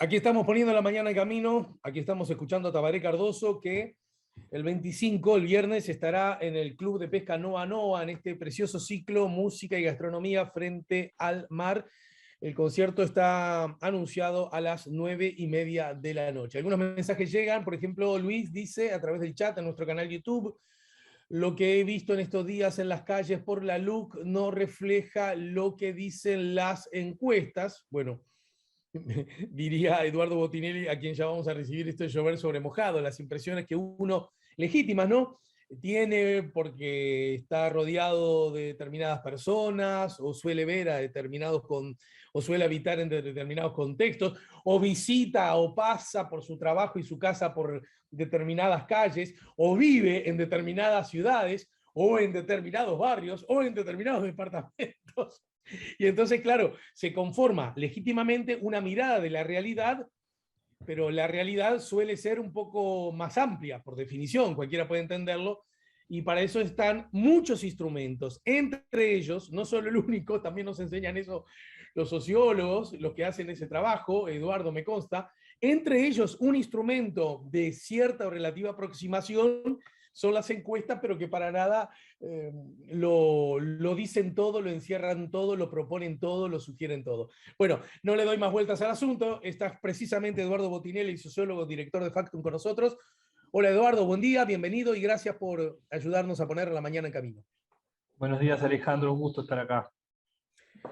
Aquí estamos poniendo la mañana en camino, aquí estamos escuchando a Tabaré Cardoso, que el 25, el viernes, estará en el Club de Pesca Noa Noa, en este precioso ciclo Música y Gastronomía frente al mar. El concierto está anunciado a las 9:30 de la noche. Algunos mensajes llegan, por ejemplo, Luis dice a través del chat en nuestro canal YouTube: lo que he visto en estos días en las calles por la LUC no refleja lo que dicen las encuestas. Bueno, diría Eduardo Botinelli, a quien ya vamos a recibir esto de llover sobre mojado, las impresiones que uno, legítimas, ¿no?, tiene porque está rodeado de determinadas personas, o suele ver a determinados o suele habitar en determinados contextos, o visita o pasa por su trabajo y su casa por determinadas calles, o vive en determinadas ciudades, o en determinados barrios, o en determinados departamentos. Y entonces, claro, se conforma legítimamente una mirada de la realidad, pero la realidad suele ser un poco más amplia, por definición, cualquiera puede entenderlo, y para eso están muchos instrumentos. Entre ellos, no solo el único, también nos enseñan eso los sociólogos, los que hacen ese trabajo, Eduardo me consta, entre ellos un instrumento de cierta o relativa aproximación son las encuestas, pero que para nada lo dicen todo, lo encierran todo, lo proponen todo, lo sugieren todo. Bueno, no le doy más vueltas al asunto. Está precisamente Eduardo Botinelli, sociólogo, director de Factum, con nosotros. Hola Eduardo, buen día, bienvenido y gracias por ayudarnos a poner la mañana en camino. Buenos días, Alejandro, un gusto estar acá.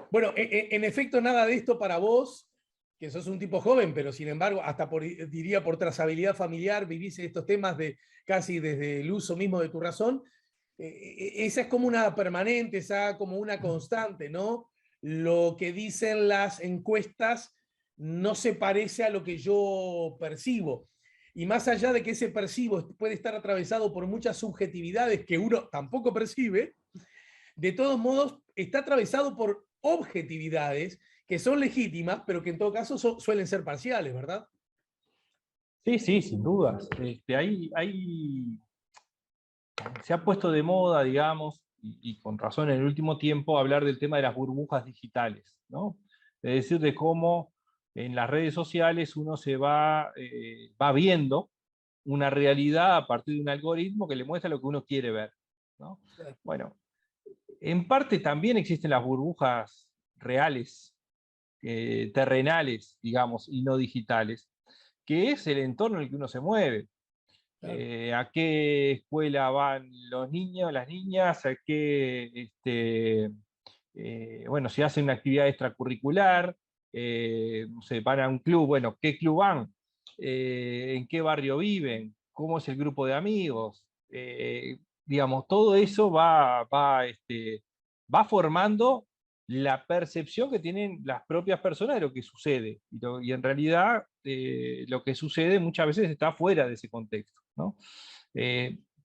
Bueno, en efecto, nada de esto para vos, que sos un tipo joven, pero sin embargo, hasta diría por trazabilidad familiar, vivís estos temas de casi desde el uso mismo de tu razón. Esa es como una permanente, esa como una constante, ¿no? Lo que dicen las encuestas no se parece a lo que yo percibo. Y más allá de que ese percibo puede estar atravesado por muchas subjetividades que uno tampoco percibe, de todos modos está atravesado por objetividades que son legítimas, pero que en todo caso suelen ser parciales, ¿verdad? Sí, sí, sin dudas. Se ha puesto de moda, digamos, y con razón en el último tiempo, hablar del tema de las burbujas digitales, ¿no? Es decir, de cómo en las redes sociales uno va viendo una realidad a partir de un algoritmo que le muestra lo que uno quiere ver, ¿no? Bueno, en parte también existen las burbujas reales, terrenales, digamos, y no digitales, que es el entorno en el que uno se mueve. Claro. ¿A qué escuela van los niños, las niñas? ¿A qué, bueno, si hacen una actividad extracurricular? No sé, van a un club, bueno, ¿qué club van? ¿En qué barrio viven? ¿Cómo es el grupo de amigos? Digamos, todo eso va formando la percepción que tienen las propias personas de lo que sucede. Y en realidad lo que sucede muchas veces está fuera de ese contexto, ¿no?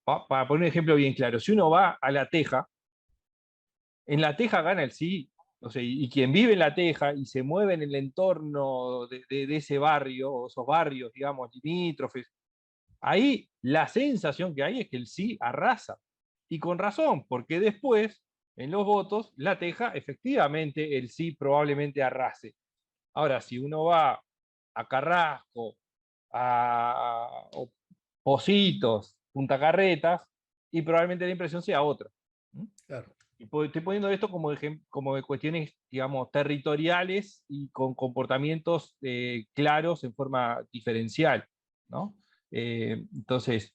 Para poner un ejemplo bien claro, si uno va a La Teja, en La Teja gana el sí, o sea, y quien vive en La Teja y se mueve en el entorno de ese barrio, o esos barrios, digamos, limítrofes, ahí la sensación que hay es que el sí arrasa. Y con razón, porque después, en los votos, La Teja, efectivamente, el sí probablemente arrase. Ahora, si uno va a Carrasco, a Pocitos, Punta Carretas, y probablemente la impresión sea otra. Claro. Y estoy poniendo esto como de cuestiones, digamos, territoriales y con comportamientos claros en forma diferencial, ¿no? Entonces,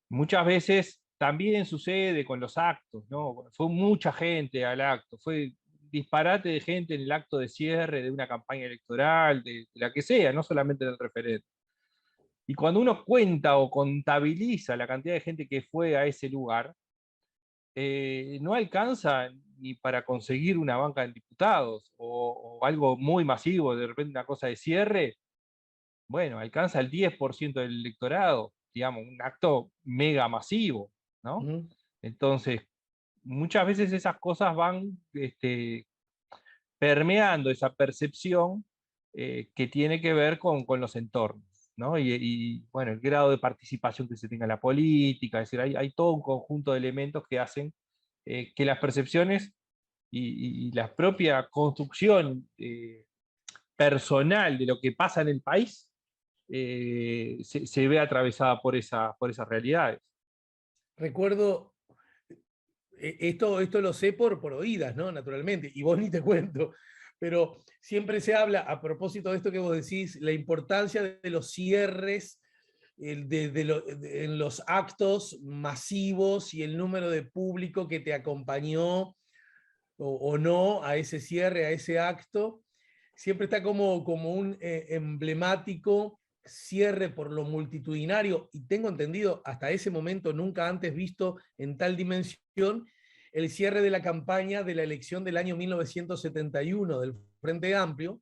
muchas veces también sucede con los actos, ¿no? Fue mucha gente al acto, fue disparate de gente en el acto de cierre de una campaña electoral, de la que sea, no solamente del referéndum. Y cuando uno cuenta o contabiliza la cantidad de gente que fue a ese lugar, no alcanza ni para conseguir una banca de diputados o algo muy masivo, de repente una cosa de cierre, bueno, alcanza el 10% del electorado, digamos, un acto mega masivo, ¿no? Entonces, muchas veces esas cosas van permeando esa percepción que tiene que ver con los entornos, ¿no? Bueno, el grado de participación que se tenga en la política, es decir, hay todo un conjunto de elementos que hacen que las percepciones y la propia construcción personal de lo que pasa en el país se ve atravesada por esas realidades. Recuerdo, esto lo sé por oídas, ¿no? Naturalmente, y vos ni te cuento, pero siempre se habla, a propósito de esto que vos decís, la importancia de los cierres en los actos masivos y el número de público que te acompañó o no a ese cierre, a ese acto. Siempre está como un emblemático cierre por lo multitudinario, y tengo entendido hasta ese momento nunca antes visto en tal dimensión, el cierre de la campaña de la elección del año 1971 del Frente Amplio,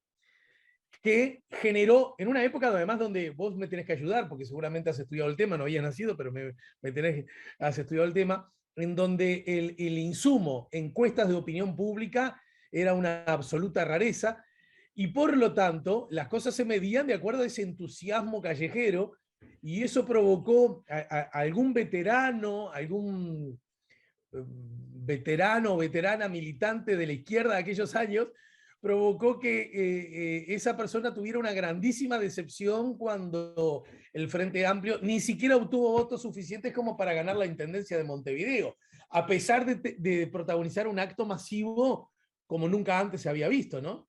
que generó, en una época además donde vos me tenés que ayudar, porque seguramente has estudiado el tema, no habías nacido, pero has estudiado el tema, en donde el insumo, encuestas de opinión pública, era una absoluta rareza, y por lo tanto las cosas se medían de acuerdo a ese entusiasmo callejero, y eso provocó a algún veterano, veterano o veterana militante de la izquierda de aquellos años, provocó que esa persona tuviera una grandísima decepción cuando el Frente Amplio ni siquiera obtuvo votos suficientes como para ganar la intendencia de Montevideo, a pesar de protagonizar un acto masivo como nunca antes se había visto, ¿no?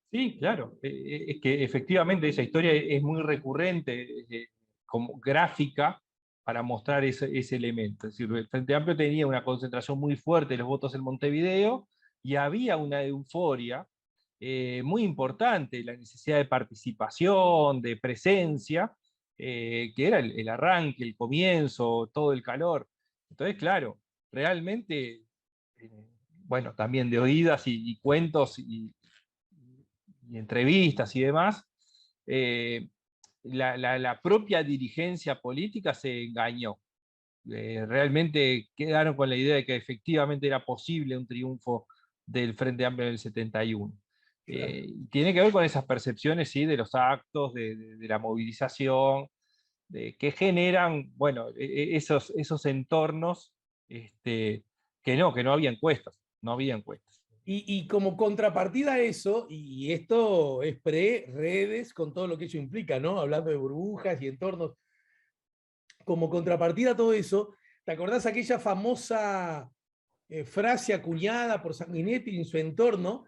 Sí, claro. Es que efectivamente esa historia es muy recurrente, como gráfica, para mostrar ese elemento. Es decir, el Frente Amplio tenía una concentración muy fuerte de los votos en Montevideo y había una euforia muy importante, la necesidad de participación, de presencia, que era el arranque, el comienzo, todo el calor. Entonces, claro, realmente, bueno, también de oídas y cuentos y entrevistas y demás, la propia dirigencia política se engañó. Realmente quedaron con la idea de que efectivamente era posible un triunfo del Frente Amplio en el 71. Claro. Tiene que ver con esas percepciones, ¿sí?, de los actos, de la movilización, que generan, bueno, esos entornos, que no había encuestas, no había encuestas. Y como contrapartida a eso, y esto es pre-redes con todo lo que eso implica, ¿no? Hablando de burbujas y entornos, como contrapartida a todo eso, ¿te acordás aquella famosa frase acuñada por Sanguinetti en su entorno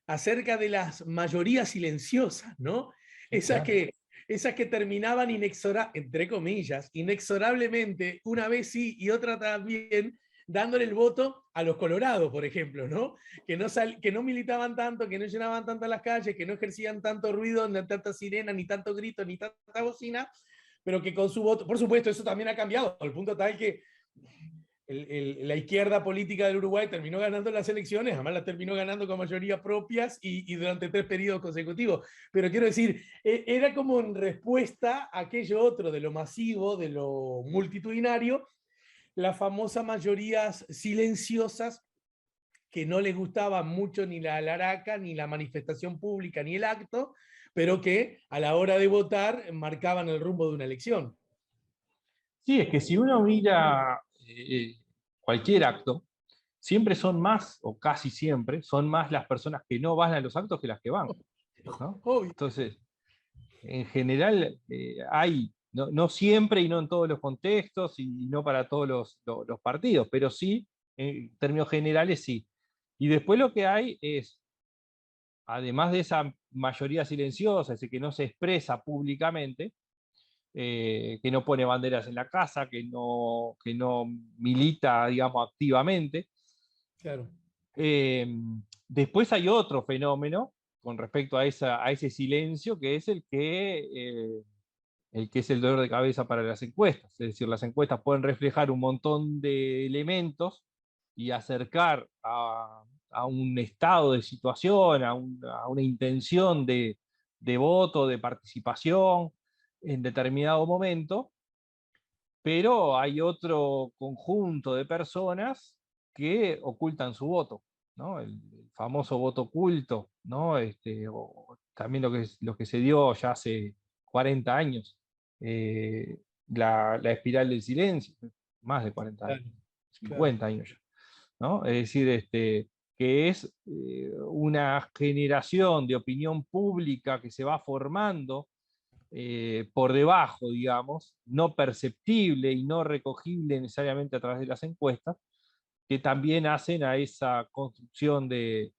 acerca de las mayorías silenciosas, ¿no? Sí, Esas claro. que, esas que terminaban entre comillas, inexorablemente, una vez sí y otra también, dándole el voto a los colorados, por ejemplo, ¿no? Que no militaban tanto, que no llenaban tanto las calles, que no ejercían tanto ruido, ni tanta sirena, ni tanto grito, ni tanta bocina, pero que con su voto, por supuesto, eso también ha cambiado, al punto tal que la izquierda política del Uruguay terminó ganando las elecciones, además las terminó ganando con mayoría propias y durante 3 periodos consecutivos. Pero quiero decir, era como en respuesta a aquello otro de lo masivo, de lo multitudinario, las famosas mayorías silenciosas que no les gustaba mucho ni la alaraca, ni la manifestación pública, ni el acto, pero que a la hora de votar marcaban el rumbo de una elección. Sí, es que si uno mira cualquier acto, siempre son más, o casi siempre, son más las personas que no van a los actos que las que van, ¿no? Obvio. Entonces, en general, hay, no siempre y no en todos los contextos y no para todos los partidos, pero sí, en términos generales, sí. Y después lo que hay es, además de esa mayoría silenciosa, ese que no se expresa públicamente, que no pone banderas en la casa, que no milita, digamos, activamente. Claro. Eh, Después hay otro fenómeno con respecto a ese silencio, que es el que es el dolor de cabeza para las encuestas. Es decir, las encuestas pueden reflejar un montón de elementos y acercar a un estado de situación, a una intención de voto, de participación en determinado momento, pero hay otro conjunto de personas que ocultan su voto, ¿no? El famoso voto oculto, ¿no? O también lo que se dio ya hace 40 años, la espiral del silencio, más de 40 años, Claro, claro. 50 años ya, ¿no? Es decir, que es una generación de opinión pública que se va formando por debajo, digamos, no perceptible y no recogible necesariamente a través de las encuestas, que también hacen a esa construcción de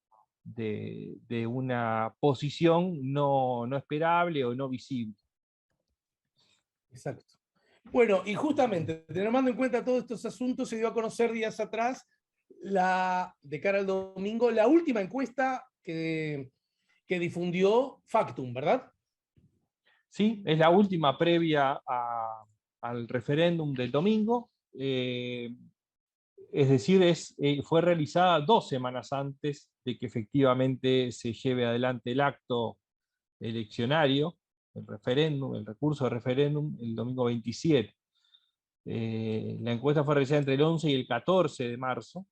una posición no esperable o no visible. Exacto. Bueno, y justamente, tomando en cuenta todos estos asuntos, se dio a conocer días atrás, de cara al domingo, la última encuesta que difundió Factum, ¿verdad? Sí, es la última previa al referéndum del domingo. Es decir, fue realizada 2 semanas antes de que efectivamente se lleve adelante el acto eleccionario, el referéndum, el recurso de referéndum, el domingo 27. La encuesta fue realizada entre el 11 y el 14 de marzo,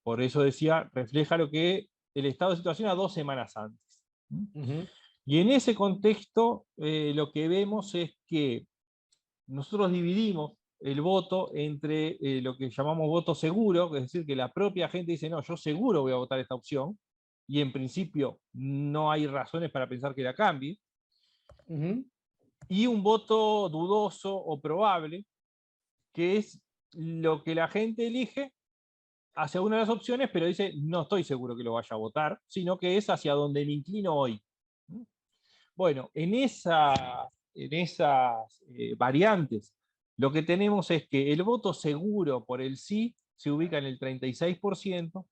por eso decía, refleja lo que el estado de situación a 2 semanas antes. Y en ese contexto, lo que vemos es que nosotros dividimos el voto entre lo que llamamos voto seguro, es decir, que la propia gente dice, no, yo seguro voy a votar esta opción, y en principio no hay razones para pensar que la cambie, y un voto dudoso o probable, que es lo que la gente elige hacia una de las opciones, pero dice, no estoy seguro que lo vaya a votar, sino que es hacia donde me inclino hoy. Bueno, en esas variantes, lo que tenemos es que el voto seguro por el sí se ubica en el 36%,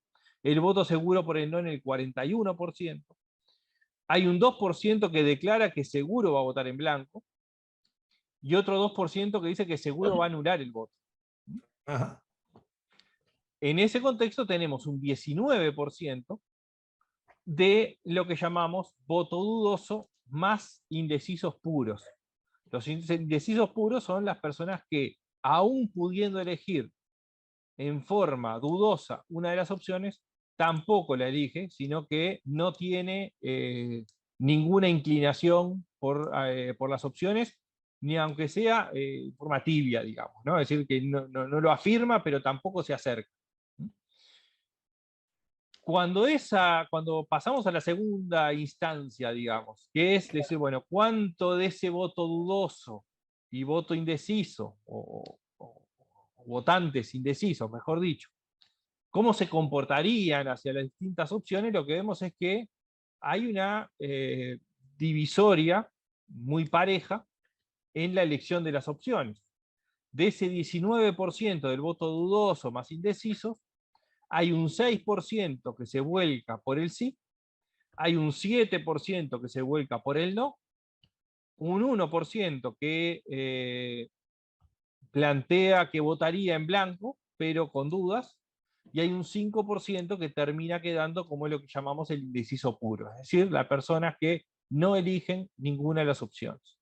el voto seguro por el no en el 41%, hay un 2% que declara que seguro va a votar en blanco, y otro 2% que dice que seguro va a anular el voto. Ajá. En ese contexto tenemos un 19% de lo que llamamos voto dudoso más indecisos puros. Los indecisos puros son las personas que, aún pudiendo elegir en forma dudosa una de las opciones, tampoco la elige, sino que no tiene ninguna inclinación por las opciones, ni aunque sea forma tibia, digamos, ¿no? Es decir, que no lo afirma, pero tampoco se acerca. Cuando pasamos a la segunda instancia, digamos, que es decir, bueno, ¿cuánto de ese voto dudoso y voto indeciso, o votantes indecisos, mejor dicho, cómo se comportarían hacia las distintas opciones? Lo que vemos es que hay una divisoria muy pareja en la elección de las opciones. De ese 19% del voto dudoso más indeciso, hay un 6% que se vuelca por el sí, hay un 7% que se vuelca por el no, un 1% que plantea que votaría en blanco, pero con dudas, y hay un 5% que termina quedando como lo que llamamos el indeciso puro, es decir, las personas que no eligen ninguna de las opciones.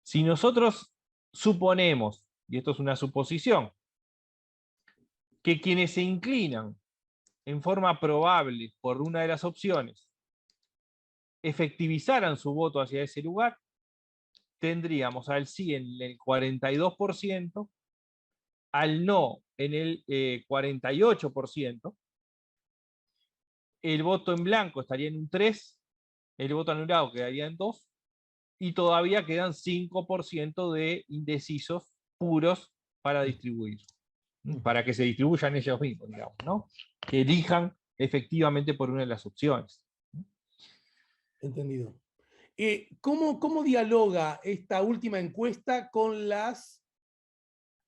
Si nosotros suponemos, y esto es una suposición, que quienes se inclinan en forma probable por una de las opciones efectivizaran su voto hacia ese lugar, tendríamos al sí en el 42%, al no en el 48%, el voto en blanco estaría en un 3%, el voto anulado quedaría en 2%, y todavía quedan 5% de indecisos puros para distribuir, para que se distribuyan ellos mismos, digamos, ¿no? Que elijan efectivamente por una de las opciones. Entendido. ¿Cómo dialoga esta última encuesta con las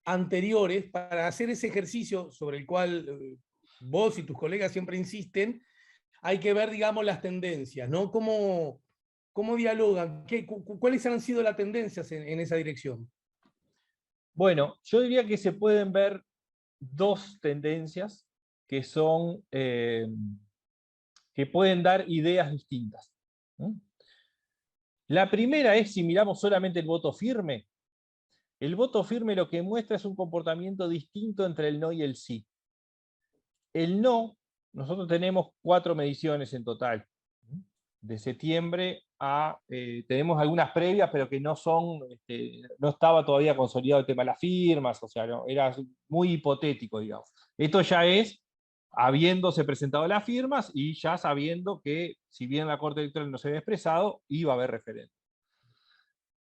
anteriores para hacer ese ejercicio sobre el cual vos y tus colegas siempre insisten? Hay que ver, digamos, las tendencias, ¿no? ¿Cómo dialogan? ¿Cuáles han sido las tendencias en esa dirección? Bueno, yo diría que se pueden ver 2 tendencias que son que pueden dar ideas distintas, ¿no? La primera es, si miramos solamente el voto firme lo que muestra es un comportamiento distinto entre el no y el sí. El no, nosotros tenemos 4 mediciones en total. De septiembre tenemos algunas previas, pero que no estaba todavía consolidado el tema de las firmas, o sea, era muy hipotético, digamos. Esto ya es habiéndose presentado las firmas y ya sabiendo que, si bien la Corte Electoral no se había expresado, iba a haber referéndum.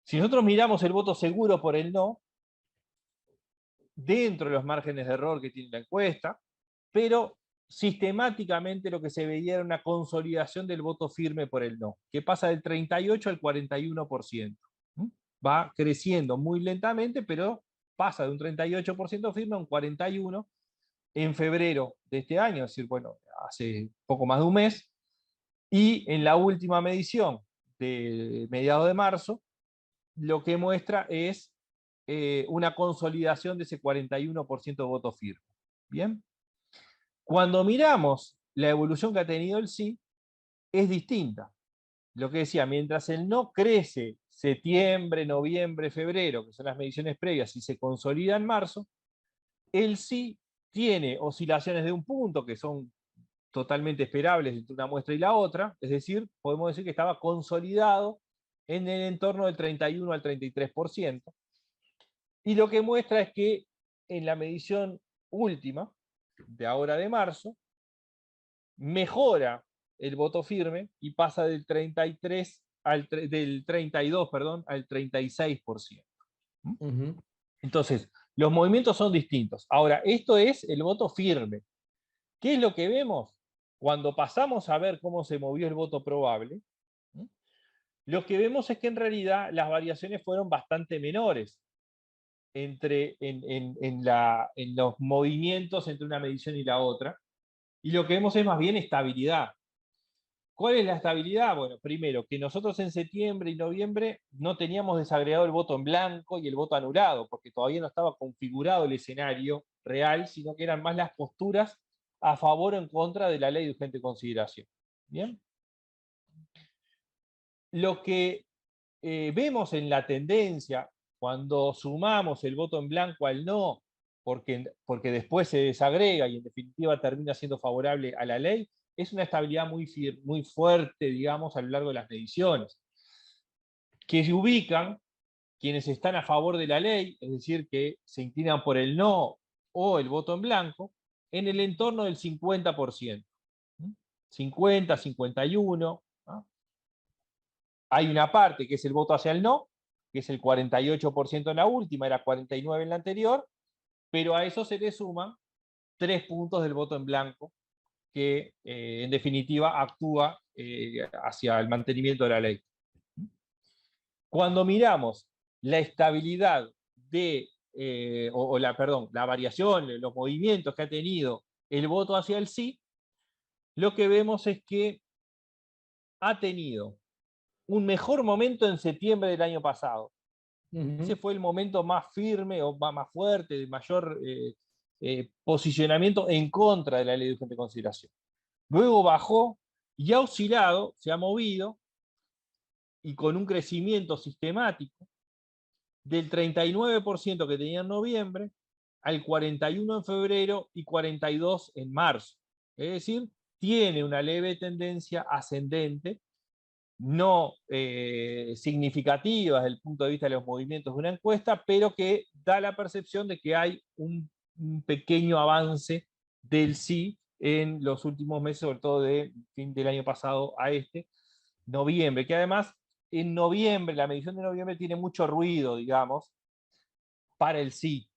Si nosotros miramos el voto seguro por el no, dentro de los márgenes de error que tiene la encuesta, pero sistemáticamente lo que se veía era una consolidación del voto firme por el no, que pasa del 38 al 41%. Va creciendo muy lentamente, pero pasa de un 38% firme a un 41% en febrero de este año, es decir, bueno, hace poco más de un mes, y en la última medición de mediados de marzo, lo que muestra es una consolidación de ese 41% de voto firme. Bien. Cuando miramos la evolución que ha tenido el sí, es distinta. Lo que decía, mientras el no crece septiembre, noviembre, febrero, que son las mediciones previas, y se consolida en marzo, el sí tiene oscilaciones de un punto que son totalmente esperables entre una muestra y la otra, es decir, podemos decir que estaba consolidado en el entorno del 31 al 33%, y lo que muestra es que en la medición última, de ahora de marzo, mejora el voto firme y pasa del 33 del 32, perdón, al 36%. Entonces, los movimientos son distintos. Ahora, esto es el voto firme. ¿Qué es lo que vemos? Cuando pasamos a ver cómo se movió el voto probable, lo que vemos es que en realidad las variaciones fueron bastante menores en los movimientos entre una medición y la otra, y lo que vemos es más bien estabilidad. ¿Cuál es la estabilidad? Bueno, primero, que nosotros en septiembre y noviembre no teníamos desagregado el voto en blanco y el voto anulado, porque todavía no estaba configurado el escenario real, sino que eran más las posturas a favor o en contra de la ley de urgente consideración. ¿Bien? Lo que vemos en la tendencia, cuando sumamos el voto en blanco al no, porque después se desagrega y en definitiva termina siendo favorable a la ley, es una estabilidad muy fuerte, digamos, a lo largo de las mediciones, que se ubican quienes están a favor de la ley, es decir, que se inclinan por el no o el voto en blanco, en el entorno del 50%. 50, 51. ¿No? Hay una parte que es el voto hacia el no, que es el 48% en la última, era 49% en la anterior, pero a eso se le suman 3 puntos del voto en blanco, que en definitiva actúa hacia el mantenimiento de la ley. Cuando miramos la estabilidad de, la variación, los movimientos que ha tenido el voto hacia el sí, lo que vemos es que ha tenido un mejor momento en septiembre del año pasado. Ese fue el momento más firme o más fuerte, de mayor posicionamiento en contra de la ley de urgente consideración. Luego bajó y ha oscilado, se ha movido, y con un crecimiento sistemático del 39% que tenía en noviembre al 41% en febrero y 42% en marzo. Es decir, tiene una leve tendencia ascendente, no significativa desde el punto de vista de los movimientos de una encuesta, pero que da la percepción de que hay un pequeño avance del sí en los últimos meses, sobre todo de fin del año pasado a noviembre, que además en noviembre, la medición de noviembre tiene mucho ruido, digamos, para el sí,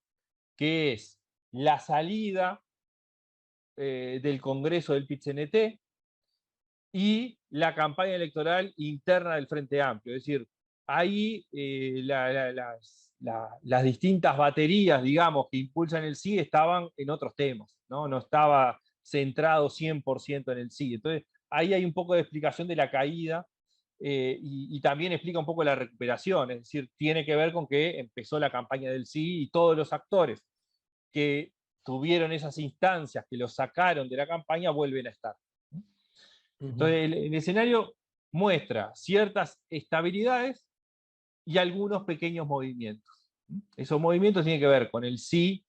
que es la salida del Congreso del PIT-CNT y la campaña electoral interna del Frente Amplio. Es decir, ahí las distintas baterías, digamos, que impulsan el sí estaban en otros temas, no estaba centrado 100% en el sí. Entonces, ahí hay un poco de explicación de la caída y también explica un poco la recuperación, es decir, tiene que ver con que empezó la campaña del sí y todos los actores que tuvieron esas instancias que los sacaron de la campaña vuelven a estar. Entonces, el escenario muestra ciertas estabilidades y algunos pequeños movimientos. Esos movimientos tienen que ver con el sí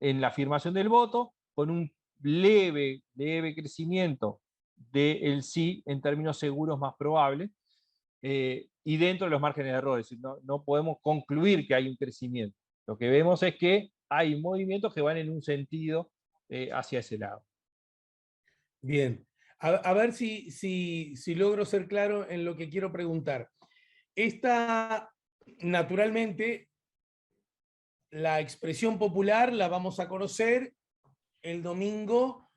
en la afirmación del voto, con un leve crecimiento del sí en términos seguros más probables, y dentro de los márgenes de error. Es decir, no podemos concluir que hay un crecimiento. Lo que vemos es que hay movimientos que van en un sentido hacia ese lado. Bien. A ver si logro ser claro en lo que quiero preguntar. Esta, naturalmente, la expresión popular la vamos a conocer el domingo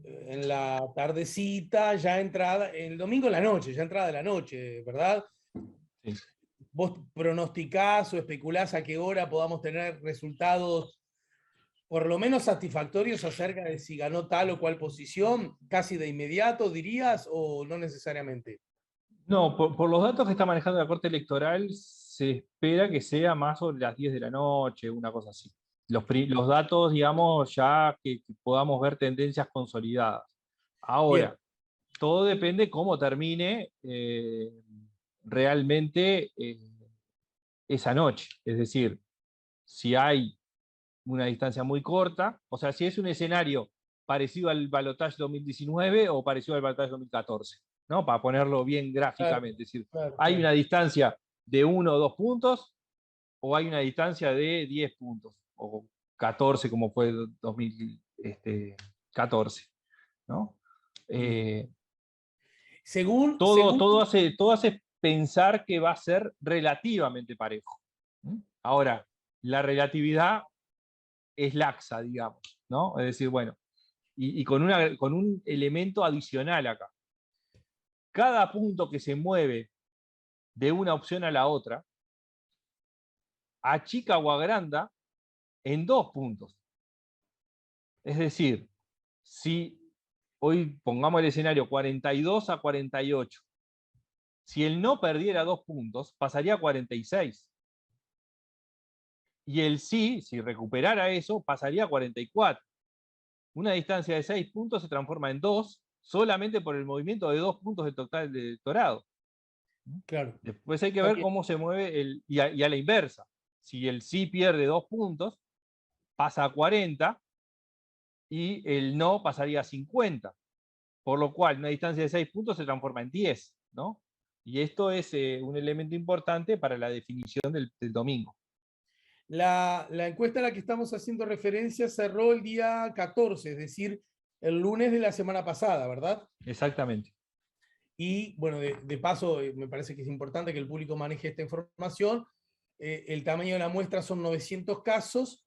en la tardecita, ya entrada, el domingo en la noche, ya entrada de la noche, ¿verdad? Sí. ¿Vos pronosticás o especulás a qué hora podamos tener resultados por lo menos satisfactorios acerca de si ganó tal o cual posición, casi de inmediato, dirías, o no necesariamente? No, por los datos que está manejando la Corte Electoral, se espera que sea más sobre las 10 de la noche, una cosa así. Los datos, digamos, ya que podamos ver tendencias consolidadas. Bien, Ahora, todo depende cómo termine realmente esa noche. Es decir, si hay una distancia muy corta, o sea, si es un escenario parecido al balotaje 2019 o parecido al balotaje 2014, ¿no? Para ponerlo bien claro, gráficamente. Es decir, claro, hay una claro. distancia de 1 o 2 puntos o hay una distancia de 10 puntos o 14 como fue 2014, ¿no? Bien. Eh, Según, todo, según, todo hace pensar que va a ser relativamente parejo. Ahora, la relatividad es laxa, digamos, ¿no? Es decir, bueno, y con un elemento adicional acá. Cada punto que se mueve de una opción a la otra, achica o agranda en 2 puntos. Es decir, si hoy pongamos el escenario 42-48, si el no perdiera 2 puntos, pasaría a 46. Y el sí, si recuperara eso, pasaría a 44. Una distancia de 6 puntos se transforma en 2 solamente por el movimiento de 2 puntos del total del electorado. claro, Después hay que está ver bien. cómo se mueve y a la inversa. Si el sí pierde 2 puntos, pasa a 40 y el no pasaría a 50. Por lo cual, una distancia de 6 puntos se transforma en 10, ¿no? Y esto es un elemento importante para la definición del domingo. La encuesta a la que estamos haciendo referencia cerró el día 14, es decir, el lunes de la semana pasada, ¿verdad? Exactamente. Y bueno, de paso, me parece que es importante que el público maneje esta información. El tamaño de la muestra son 900 casos,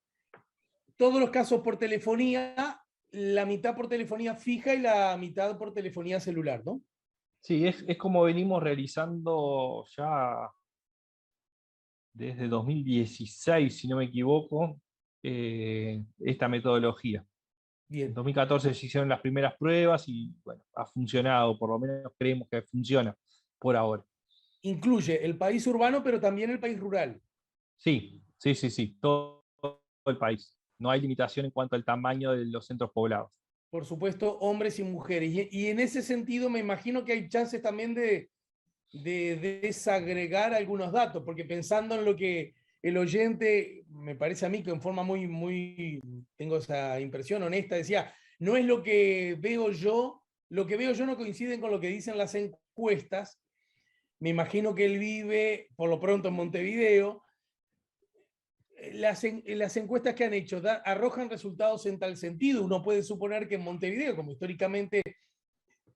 todos los casos por telefonía, la mitad por telefonía fija y la mitad por telefonía celular, ¿no? Sí, es como venimos realizando ya desde 2016, si no me equivoco, esta metodología. En Bien. 2014 se hicieron las primeras pruebas y bueno, ha funcionado, por lo menos creemos que funciona por ahora. Incluye el país urbano, pero también el país rural. Sí, sí, sí, sí, todo el país. No hay limitación en cuanto al tamaño de los centros poblados. Por supuesto, hombres y mujeres. Y en ese sentido, me imagino que hay chances también de desagregar algunos datos, porque pensando en lo que el oyente, me parece a mí que en forma muy, tengo esa impresión honesta, decía, no es lo que veo yo no coincide con lo que dicen las encuestas. Me imagino que él vive, por lo pronto, en Montevideo. Las encuestas que han hecho arrojan resultados en tal sentido. Uno puede suponer que en Montevideo, como históricamente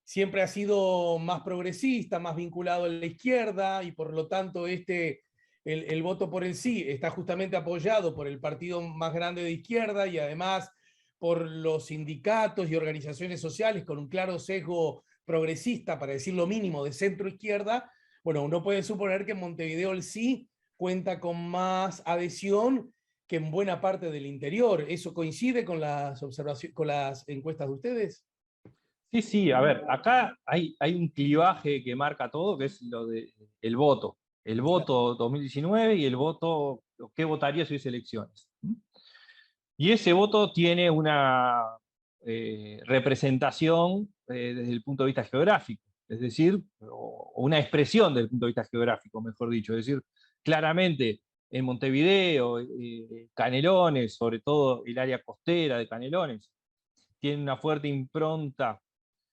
siempre ha sido más progresista, más vinculado a la izquierda, y por lo tanto el voto por el sí está justamente apoyado por el partido más grande de izquierda y además por los sindicatos y organizaciones sociales con un claro sesgo progresista, para decir lo mínimo, de centro izquierda. Bueno, uno puede suponer que en Montevideo el sí cuenta con más adhesión que en buena parte del interior. ¿Eso coincide con las observaciones, con las encuestas de ustedes? Sí, sí, a ver, acá hay un clivaje que marca todo, que es lo de el voto. El voto 2019 y el voto, ¿qué votaría si hubiese elecciones? Y ese voto tiene una representación desde el punto de vista geográfico, es decir, o una expresión desde el punto de vista geográfico, mejor dicho. Es decir, claramente en Montevideo, Canelones, sobre todo el área costera de Canelones, tiene una fuerte impronta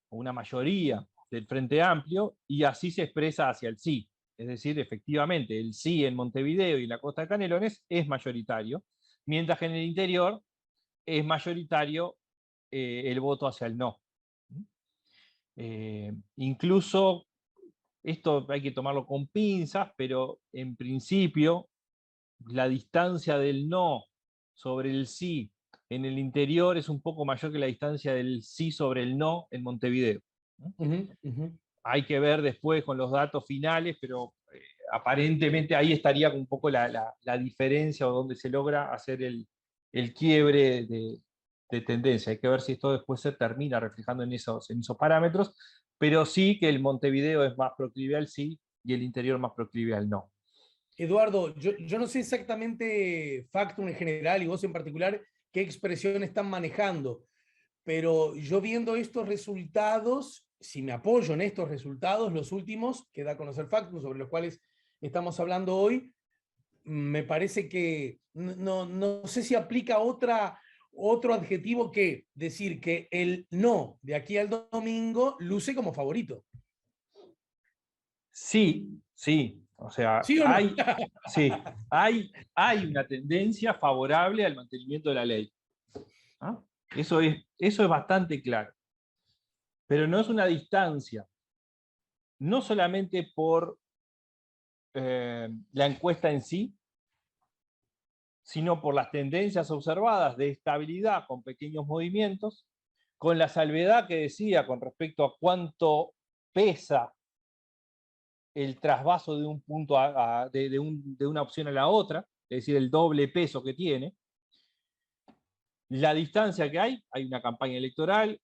o una mayoría del Frente Amplio y así se expresa hacia el sí. Es decir, efectivamente, el sí en Montevideo y en la costa de Canelones es mayoritario, mientras que en el interior es mayoritario el voto hacia el no. Incluso, esto hay que tomarlo con pinzas, pero en principio la distancia del no sobre el sí en el interior es un poco mayor que la distancia del sí sobre el no en Montevideo, ¿no? Hay que ver después con los datos finales, pero aparentemente ahí estaría un poco la diferencia o donde se logra hacer el quiebre de tendencia. Hay que ver si esto después se termina reflejando en esos parámetros, pero sí que el Montevideo es más proclive al sí y el interior más proclive al no. Eduardo, yo no sé exactamente Factum en general y vos en particular qué expresión están manejando, pero yo viendo estos resultados, si me apoyo en estos resultados, los últimos que da a conocer Factum, sobre los cuales estamos hablando hoy, me parece que no sé si aplica otro adjetivo que decir que el no de aquí al domingo luce como favorito. Sí, sí. O sea, ¿Sí o no? sí, hay una tendencia favorable al mantenimiento de la ley. ¿Ah? Eso es bastante claro. Pero no es una distancia, no solamente por la encuesta en sí, sino por las tendencias observadas de estabilidad con pequeños movimientos, con la salvedad que decía con respecto a cuánto pesa el trasvaso de un punto de una opción a la otra, es decir, el doble peso que tiene, la distancia que hay una campaña electoral,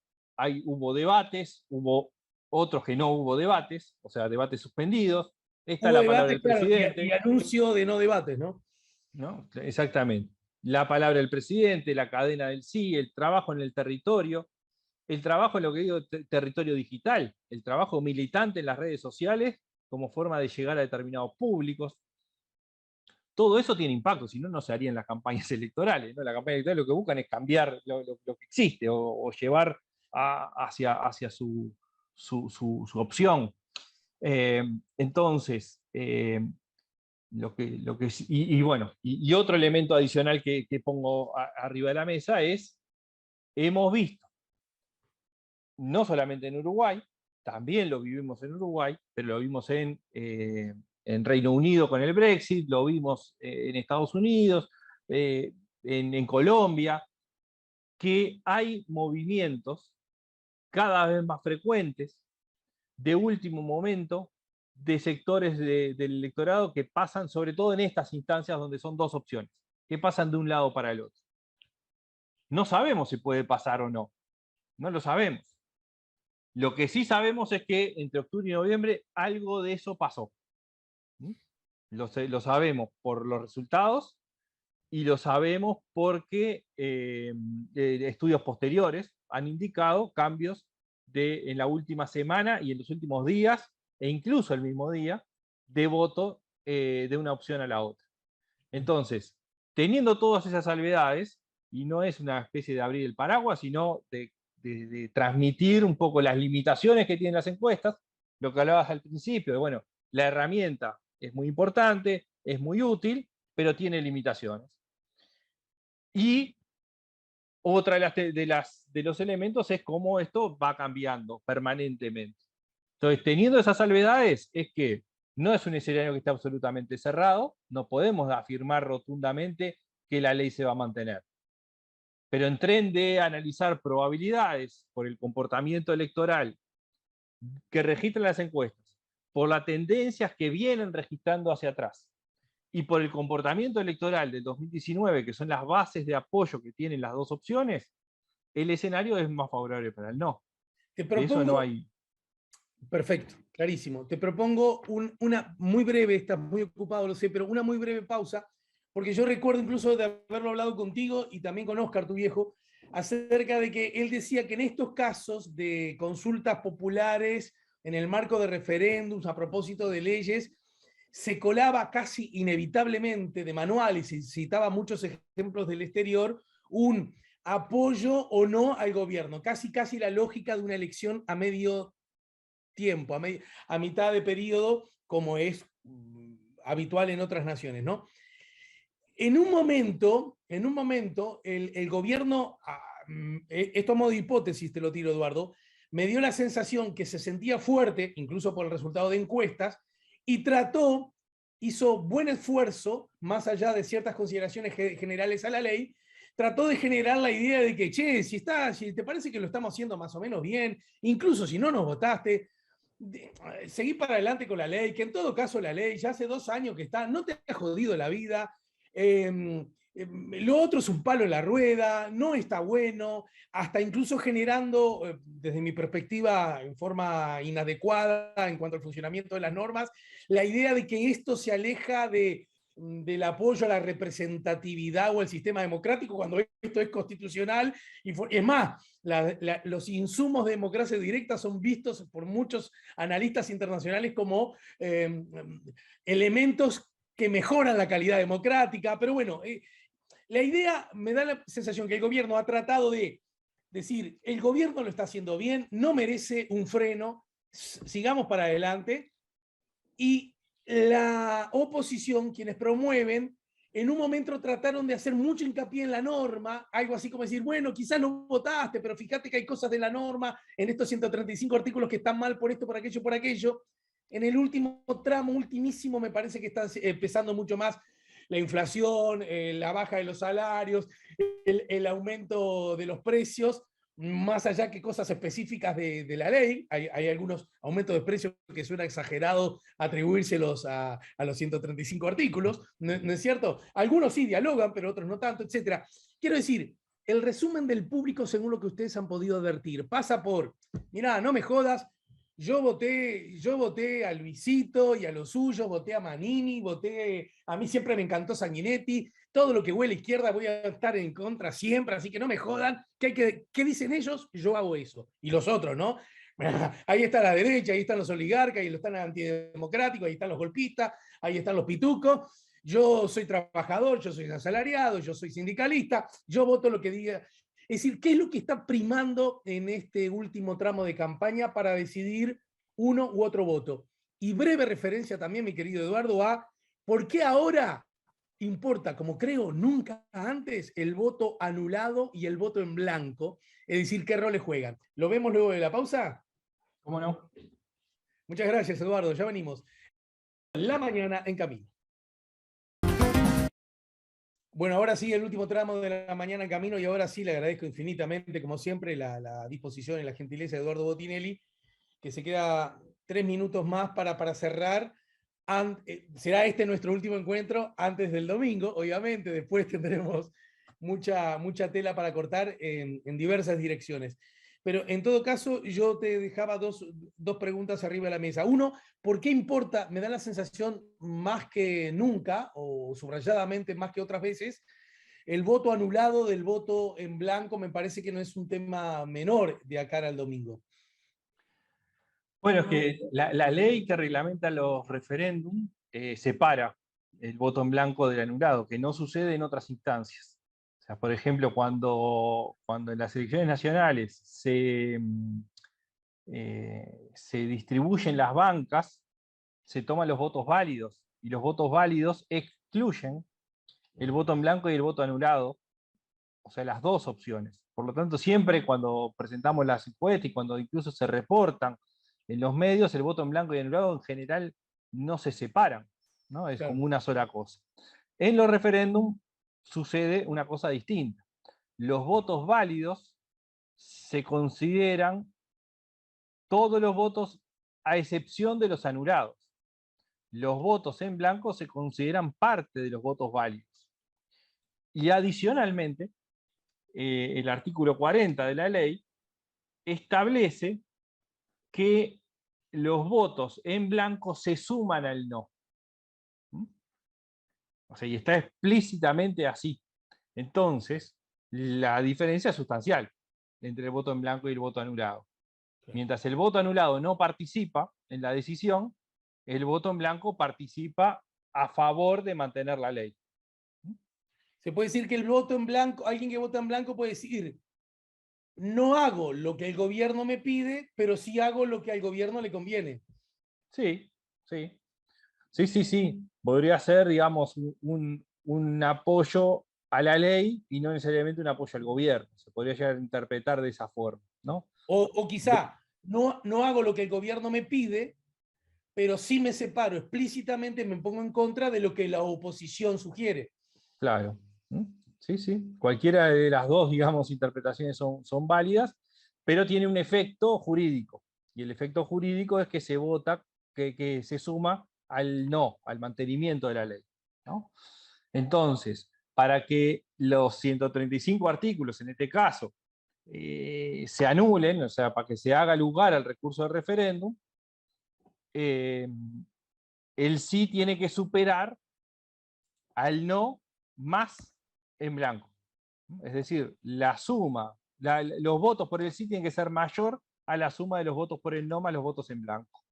hubo debates, hubo otros que no hubo debates, o sea, debates suspendidos, está Hubo la palabra debate, del claro, y presidente, anuncio de no debates, ¿no? ¿no? Exactamente. La palabra del presidente, la cadena del sí, el trabajo en el territorio, el trabajo en lo que digo territorio digital, el trabajo militante en las redes sociales como forma de llegar a determinados públicos. Todo eso tiene impacto, si no, no se harían las campañas electorales, ¿no? La campaña electoral lo que buscan es cambiar lo que existe o llevar hacia su opción. Entonces, bueno, y otro elemento adicional que pongo arriba de la mesa es, hemos visto, no solamente en Uruguay, también lo vivimos en Uruguay, pero lo vimos en Reino Unido con el Brexit, lo vimos en Estados Unidos, en Colombia, que hay movimientos cada vez más frecuentes de último momento de sectores del electorado que pasan, sobre todo en estas instancias donde son dos opciones, que pasan de un lado para el otro. No sabemos si puede pasar o no, no lo sabemos. Lo que sí sabemos es que entre octubre y noviembre algo de eso pasó. Lo sabemos por los resultados y lo sabemos porque estudios posteriores han indicado cambios en la última semana y en los últimos días, e incluso el mismo día, de voto de una opción a la otra. Entonces, teniendo todas esas salvedades, y no es una especie de abrir el paraguas, sino de transmitir un poco las limitaciones que tienen las encuestas, lo que hablabas al principio, de bueno, la herramienta es muy importante, es muy útil, pero tiene limitaciones. Y otra de los elementos es cómo esto va cambiando permanentemente. Entonces, teniendo esas salvedades, es que no es un escenario que está absolutamente cerrado, no podemos afirmar rotundamente que la ley se va a mantener. Pero en tren de analizar probabilidades por el comportamiento electoral que registran las encuestas, por las tendencias que vienen registrando hacia atrás, y por el comportamiento electoral del 2019, que son las bases de apoyo que tienen las dos opciones, el escenario es más favorable para el no. Te De eso no propongo, hay. perfecto, clarísimo. Te propongo una muy breve, estás muy ocupado, lo sé, pero una muy breve pausa, porque yo recuerdo incluso de haberlo hablado contigo y también con Oscar, tu viejo, acerca de que él decía que en estos casos de consultas populares, en el marco de referéndums, a propósito de leyes, se colaba casi inevitablemente de manuales, y citaba muchos ejemplos del exterior, un apoyo o no al gobierno, casi la lógica de una elección a medio tiempo, a mitad de periodo, como es habitual en otras naciones, ¿no? En un momento, el gobierno, esto a modo de hipótesis te lo tiro, Eduardo, me dio la sensación que se sentía fuerte, incluso por el resultado de encuestas, y hizo buen esfuerzo, más allá de ciertas consideraciones generales a la ley, trató de generar la idea de que, che, si te parece que lo estamos haciendo más o menos bien, incluso si no nos votaste, seguí para adelante con la ley, que en todo caso la ley ya hace 2 años que está, no te ha jodido la vida, lo otro es un palo en la rueda, no está bueno, hasta incluso generando, desde mi perspectiva, en forma inadecuada en cuanto al funcionamiento de las normas, la idea de que esto se aleja del apoyo a la representatividad o al sistema democrático cuando esto es constitucional. Y es más, los insumos de democracia directa son vistos por muchos analistas internacionales como elementos que mejoran la calidad democrática. Pero bueno, la idea me da la sensación que el gobierno ha tratado de decir, el gobierno lo está haciendo bien, no merece un freno, sigamos para adelante. Y la oposición, quienes promueven, en un momento trataron de hacer mucho hincapié en la norma, algo así como decir, bueno, quizás no votaste, pero fíjate que hay cosas de la norma en estos 135 artículos que están mal por esto, por aquello, por aquello. En el último tramo, ultimísimo, me parece que está pesando mucho más la inflación, la baja de los salarios, el aumento de los precios, más allá que cosas específicas de la ley. Hay algunos aumentos de precios que suena exagerado atribuírselos a los 135 artículos, ¿no es cierto? Algunos sí dialogan, pero otros no tanto, etc. Quiero decir, el resumen del público, según lo que ustedes han podido advertir, pasa por, mirá, no me jodas, yo voté a Luisito y a los suyos, voté a Manini, a mí siempre me encantó Sanguinetti, todo lo que huele a izquierda voy a estar en contra siempre, así que no me jodan. ¿Qué dicen ellos? Yo hago eso. Y los otros, ¿no? Ahí está la derecha, ahí están los oligarcas, ahí están los antidemocráticos, ahí están los golpistas, ahí están los pitucos. Yo soy trabajador, yo soy asalariado, yo soy sindicalista, yo voto lo que diga. Es decir, ¿qué es lo que está primando en este último tramo de campaña para decidir uno u otro voto? Y breve referencia también, mi querido Eduardo, a por qué ahora importa, como creo nunca antes, el voto anulado y el voto en blanco, es decir, qué roles juegan. ¿Lo vemos luego de la pausa? ¿Cómo no? Muchas gracias, Eduardo, ya venimos. La mañana en camino. Bueno, ahora sí, el último tramo de la mañana en camino, y ahora sí le agradezco infinitamente, como siempre, la disposición y la gentileza de Eduardo Botinelli, que se queda 3 minutos más para cerrar. Será este nuestro último encuentro antes del domingo, obviamente, después tendremos mucha tela para cortar en diversas direcciones. Pero en todo caso, yo te dejaba dos preguntas arriba de la mesa. Uno, ¿por qué importa? Me da la sensación más que nunca, o subrayadamente más que otras veces, el voto anulado del voto en blanco. Me parece que no es un tema menor de acá al domingo. Bueno, es que la ley que reglamenta los referéndums separa el voto en blanco del anulado, que no sucede en otras instancias. O sea, por ejemplo, cuando en las elecciones nacionales se distribuyen las bancas, se toman los votos válidos, y los votos válidos excluyen el voto en blanco y el voto anulado, o sea, las dos opciones. Por lo tanto, siempre cuando presentamos las encuestas y cuando incluso se reportan en los medios, el voto en blanco y anulado en general no se separan, ¿no? Es Claro. como una sola cosa. En los referéndums sucede una cosa distinta. Los votos válidos se consideran todos los votos a excepción de los anulados. Los votos en blanco se consideran parte de los votos válidos. Y adicionalmente, el artículo 40 de la ley establece que los votos en blanco se suman al no. O sea, y está explícitamente así. Entonces, la diferencia es sustancial entre el voto en blanco y el voto anulado. Mientras el voto anulado no participa en la decisión, el voto en blanco participa a favor de mantener la ley. Se puede decir que el voto en blanco, alguien que vota en blanco puede decir, no hago lo que el gobierno me pide, pero sí hago lo que al gobierno le conviene. Sí, sí. Sí. Podría ser, digamos, un apoyo a la ley y no necesariamente un apoyo al gobierno. Se podría llegar a interpretar de esa forma, ¿no? O quizá no hago lo que el gobierno me pide, pero sí me separo explícitamente, me pongo en contra de lo que la oposición sugiere. Claro. ¿Mm? Sí, sí. Cualquiera de las dos, digamos, interpretaciones son válidas, pero tiene un efecto jurídico. Y el efecto jurídico es que se vota, que se suma al no, al mantenimiento de la ley, ¿no? Entonces, para que los 135 artículos, en este caso, se anulen, o sea, para que se haga lugar al recurso de referéndum, eh, el sí tiene que superar al no más en blanco. Es decir, la suma, los votos por el sí tienen que ser mayor a la suma de los votos por el no más los votos en blanco.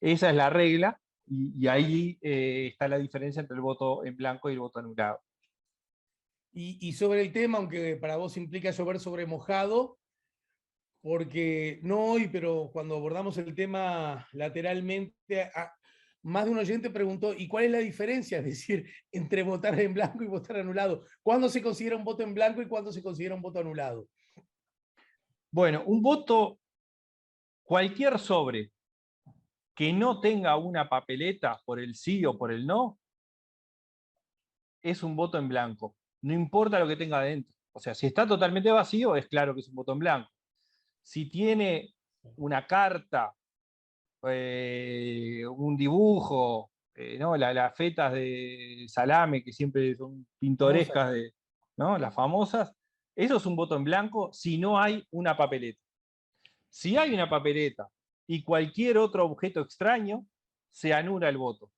Esa es la regla y ahí está la diferencia entre el voto en blanco y el voto anulado. Y sobre el tema, aunque para vos implica llover sobre mojado, porque no hoy, pero cuando abordamos el tema lateralmente, más de un oyente preguntó, ¿y cuál es la diferencia? Es decir, entre votar en blanco y votar anulado. ¿Cuándo se considera un voto en blanco y cuándo se considera un voto anulado? Bueno, un voto, cualquier sobre que no tenga una papeleta por el sí o por el no, es un voto en blanco. No importa lo que tenga adentro. O sea, si está totalmente vacío, es claro que es un voto en blanco. Si tiene una carta, un dibujo, ¿no? Las fetas de salame que siempre son Famosa. pintorescas, ¿no? Las famosas, eso es un voto en blanco si no hay una papeleta. Si hay una papeleta y cualquier otro objeto extraño, se anula el voto.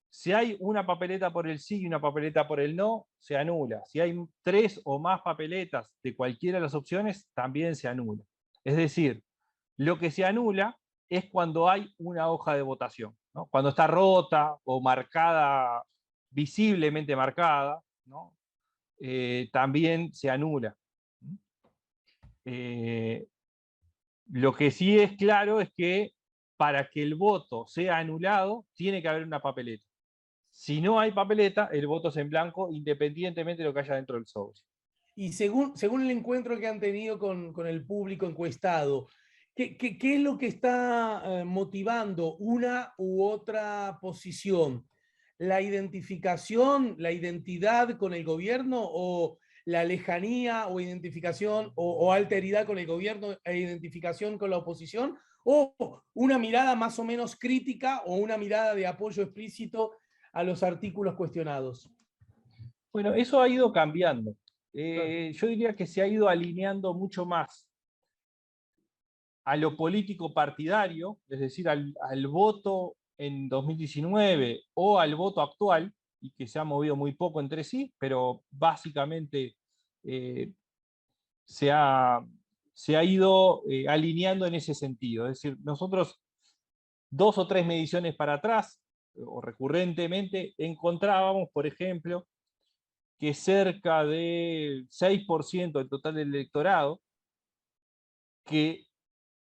Si hay una papeleta por el sí y una papeleta por el no, se anula. Si hay 3 o más papeletas de cualquiera de las opciones, también se anula. Es decir, lo que se anula es cuando hay una hoja de votación, ¿no? Cuando está rota o marcada, visiblemente marcada, ¿no? También se anula. Eh, lo que sí es claro es que para que el voto sea anulado, tiene que haber una papeleta. Si no hay papeleta, el voto es en blanco, independientemente de lo que haya dentro del sobre. Y según el encuentro que han tenido con el público encuestado, ¿qué es lo que está motivando una u otra posición? ¿La identificación, la identidad con el gobierno o la lejanía o identificación o alteridad con el gobierno e identificación con la oposición? ¿O una mirada más o menos crítica o una mirada de apoyo explícito a los artículos cuestionados? Bueno, eso ha ido cambiando. Claro. Yo diría que se ha ido alineando mucho más a lo político partidario, es decir, al voto en 2019 o al voto actual, y que se ha movido muy poco entre sí, pero básicamente eh, se, ha, se ha ido alineando en ese sentido. Es decir, nosotros 2 o 3 mediciones para atrás, o recurrentemente, encontrábamos, por ejemplo, que cerca del 6% del total del electorado que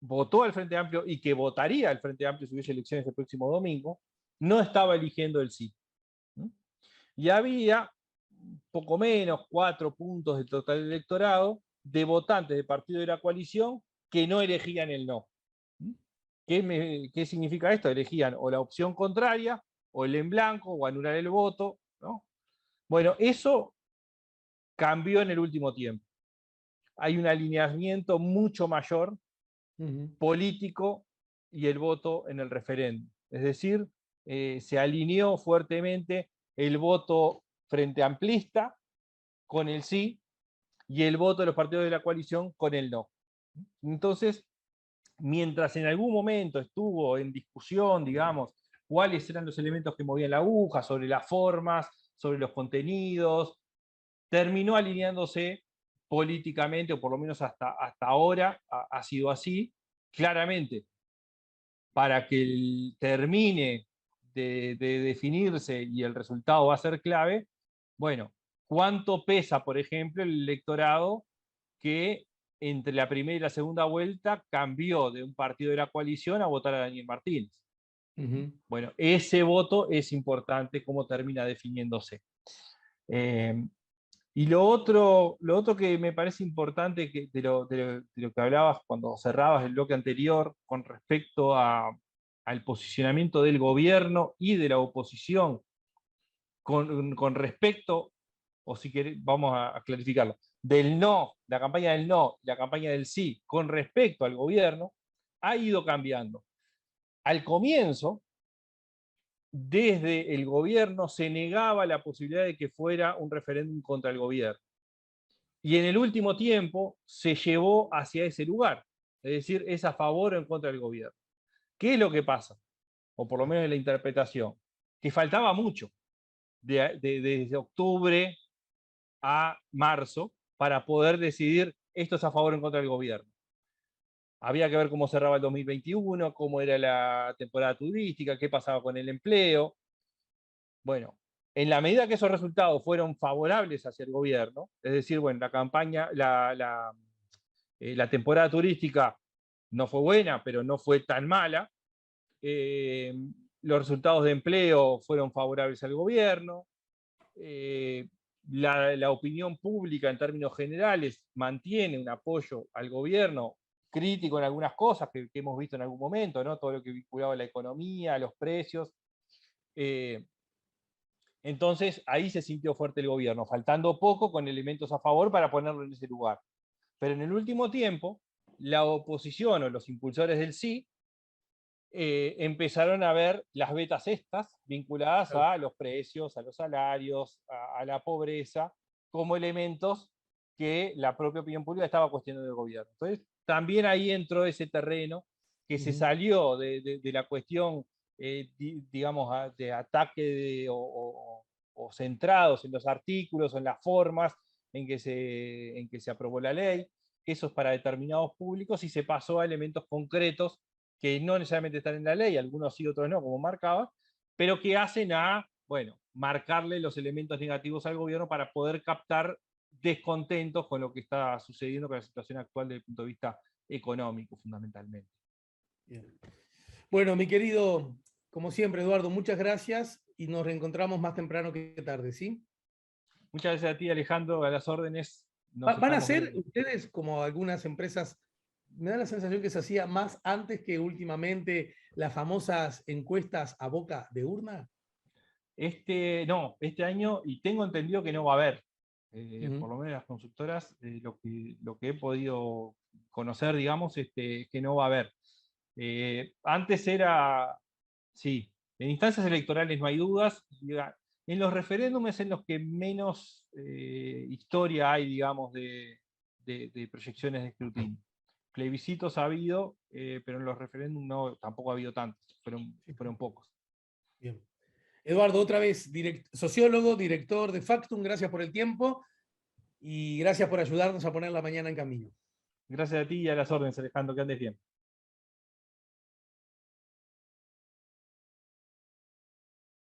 votó al Frente Amplio y que votaría al Frente Amplio si hubiese elecciones el próximo domingo, no estaba eligiendo el sí. Y había poco menos, 4 puntos del total del electorado de votantes del partido de la coalición que no elegían el no. ¿Qué significa esto? Elegían o la opción contraria, o el en blanco, o anular el voto, ¿no? Bueno, eso cambió en el último tiempo. Hay un alineamiento mucho mayor político y el voto en el referéndum. Es decir, se alineó fuertemente el voto frente amplista con el sí y el voto de los partidos de la coalición con el no. Entonces, mientras en algún momento estuvo en discusión, digamos, cuáles eran los elementos que movían la aguja, sobre las formas, sobre los contenidos, terminó alineándose políticamente, o por lo menos hasta ahora ha sido así, claramente, para que termine de definirse y el resultado va a ser clave, bueno, ¿cuánto pesa, por ejemplo, el electorado que entre la primera y la segunda vuelta cambió de un partido de la coalición a votar a Daniel Martínez? Bueno, ese voto es importante, cómo termina definiéndose. Y lo otro que me parece importante de lo que hablabas cuando cerrabas el bloque anterior con respecto al posicionamiento del gobierno y de la oposición con respecto, o si querés, vamos a clarificarlo, del no, la campaña del no, la campaña del sí con respecto al gobierno, ha ido cambiando. Al comienzo, desde el gobierno se negaba la posibilidad de que fuera un referéndum contra el gobierno. Y en el último tiempo se llevó hacia ese lugar, es decir, es a favor o en contra del gobierno. ¿Qué es lo que pasa? O por lo menos en la interpretación, que faltaba mucho desde octubre a marzo para poder decidir esto es a favor o en contra del gobierno. Había que ver cómo cerraba el 2021, cómo era la temporada turística, qué pasaba con el empleo. Bueno, en la medida que esos resultados fueron favorables hacia el gobierno, es decir, bueno, la campaña, la temporada turística no fue buena, pero no fue tan mala. Los resultados de empleo fueron favorables al gobierno. La opinión pública en términos generales mantiene un apoyo al gobierno, crítico en algunas cosas que hemos visto en algún momento, ¿no? Todo lo que vinculaba a la economía, a los precios. Entonces ahí se sintió fuerte el gobierno, faltando poco con elementos a favor para ponerlo en ese lugar. Pero en el último tiempo, la oposición o los impulsores del sí empezaron a ver las vetas estas vinculadas a los precios, a los salarios, a la pobreza, como elementos que la propia opinión pública estaba cuestionando del gobierno. Entonces, también ahí entró ese terreno que se salió de la cuestión, digamos, de ataque o centrados en los artículos o en las formas en que se aprobó la ley, eso es para determinados públicos, y se pasó a elementos concretos que no necesariamente están en la ley, algunos sí, otros no, como marcaba, pero que hacen bueno, marcarle los elementos negativos al gobierno para poder captar descontentos con lo que está sucediendo con la situación actual desde el punto de vista económico, fundamentalmente. Bien. Bueno, mi querido, como siempre, Eduardo, muchas gracias y nos reencontramos más temprano que tarde, ¿sí? Muchas gracias a ti, Alejandro, a las órdenes. ¿Van a ser ustedes como algunas empresas? Me da la sensación que se hacía más antes que últimamente las famosas encuestas a boca de urna. No, este año, y tengo entendido que no va a haber, por lo menos las consultoras, lo que he podido conocer, digamos, que no va a haber. Antes era, sí, en instancias electorales no hay dudas, en los referéndums en los que menos historia hay, digamos, de proyecciones de escrutinio. Plebiscitos ha habido, pero en los referéndums no, tampoco ha habido tantos, fueron pocos. Bien. Eduardo, otra vez, sociólogo, director de Factum, gracias por el tiempo y gracias por ayudarnos a poner la mañana en camino. Gracias a ti y a las órdenes, Alejandro, que andes bien.